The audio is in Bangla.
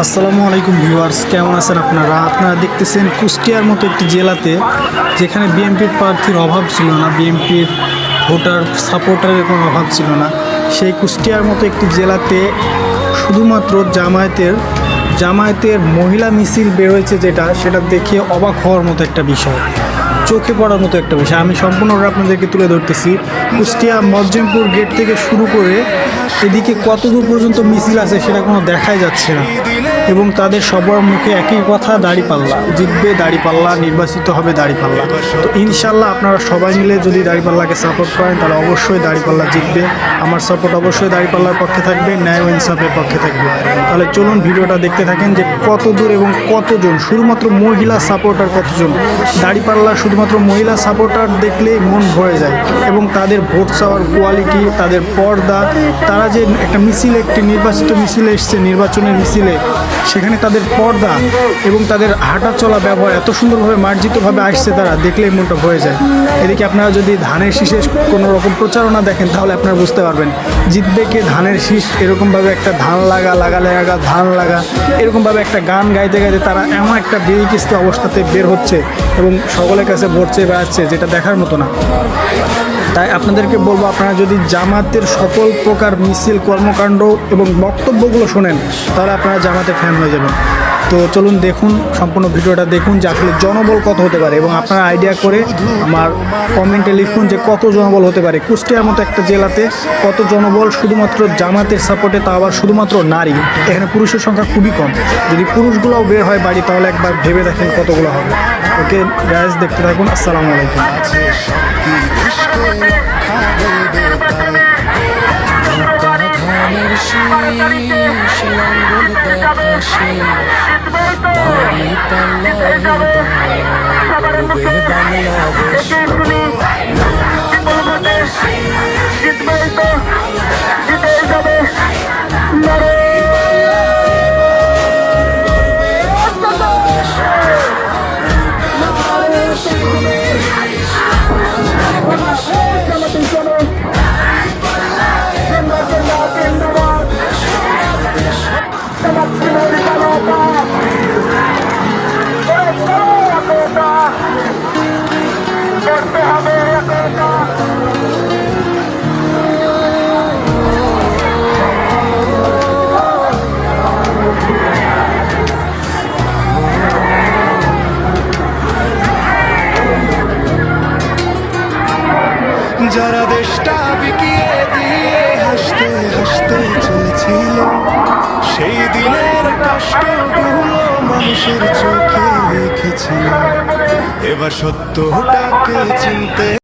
আসসালামু আলাইকুম ভিউয়ার্স, কেমন আছেন আপনারা দেখতেছেন কুষ্টিয়ার মতো একটি জেলাতে যেখানে বিএনপির প্রার্থীর অভাব ছিল না, বিএনপির ভোটার সাপোর্টারের কোনো অভাব ছিল না। সেই কুষ্টিয়ার মতো একটি জেলাতে শুধুমাত্র জামায়াতের মহিলা মিছিল বেরোয়েছে, সেটা দেখে অবাক হওয়ার মতো একটা বিষয়, চোখে পড়ার মতো একটা বিষয়। আমি সম্পূর্ণভাবে আপনাদেরকে তুলে ধরতেছি। কুষ্টিয়া মজ্জেমপুর গেট থেকে শুরু করে এদিকে কত দূর পর্যন্ত মিছিল আছে সেটা কোনো দেখাই যাচ্ছে না, এবং তাদের সবার মুখে একই কথা, দাড়িপাল্লা জিতবে, দাড়িপাল্লা নির্বাচিত হবে, দাড়িপাল্লা। তো ইনশাল্লাহ আপনারা সবাই মিলে যদি দাড়িপাল্লাকে সাপোর্ট করেন তাহলে অবশ্যই দাড়িপাল্লা জিতবে। আমার সাপোর্ট অবশ্যই দাড়িপাল্লার পক্ষে থাকবে, ন্যায় ও ইনসাফের পক্ষে থাকবে। তাহলে চলুন ভিডিওটা দেখতে থাকেন যে কত দূর এবং কতজন, শুধুমাত্র মহিলা সাপোর্টার কতজন। দাড়িপাল্লা শুধুমাত্র মহিলা সাপোর্টার দেখলেই মন ভরে যায়, এবং তাদের ভোট চাওয়ার কোয়ালিটি, তাদের পর্দা, তারা যে একটা মিছিলে, একটি নির্বাচিত মিছিলে এসছে, নির্বাচনের মিছিলে, সেখানে তাদের পর্দা এবং তাদের হাঁটা চলা ব্যবহার এত সুন্দরভাবে মার্জিতভাবে আসছে, তারা দেখলেই মনটা ভরে যায়। এদিকে আপনারা যদি ধানের শীষের কোনো রকম প্রচারণা দেখেন তাহলে আপনারা বুঝতে পারবেন জিতবে কে ধানের শীষ। এরকমভাবে একটা ধান লাগা ধান লাগা, এরকমভাবে একটা গান গাইতে গাইতে তারা এমন একটা বেরিকিস্ত অবস্থাতে বের হচ্ছে এবং সকলের কাছে ভোট চেয়ে বেড়াচ্ছে, যেটা দেখার মতো না। তাই আপনাদেরকে বলবো, আপনারা যদি জামাতের সকল প্রকার মিছিল, কর্মকাণ্ড এবং বক্তব্যগুলো শোনেন তাহলে আপনারা জামাতের ফ্যান হয়ে যাবেন। তো চলুন দেখুন, সম্পূর্ণ ভিডিওটা দেখুন যে আসলে জনবল কত হতে পারে, এবং আপনারা আইডিয়া করে আমার কমেন্টে লিখুন যে কত জনবল হতে পারে কুষ্টিয়ার মতো একটা জেলাতে, কত জনবল শুধুমাত্র জামাতের সাপোর্টে, তা আবার শুধুমাত্র নারী। এখানে পুরুষের সংখ্যা খুবই কম। যদি পুরুষগুলোও বের হয় বাড়ি তাহলে একবার ভেবে দেখেন কতগুলো হবে। ওকে গাইস, দেখতে থাকুন। আসসালামু আলাইকুম। যারা দেশটা বিকিয়ে দিয়ে হাসতে হাসতে চলেছিল, সেই দিনের কষ্টগুলো মানুষের চোখে লিখেছিল। এবার সত্যটাকে চিনতে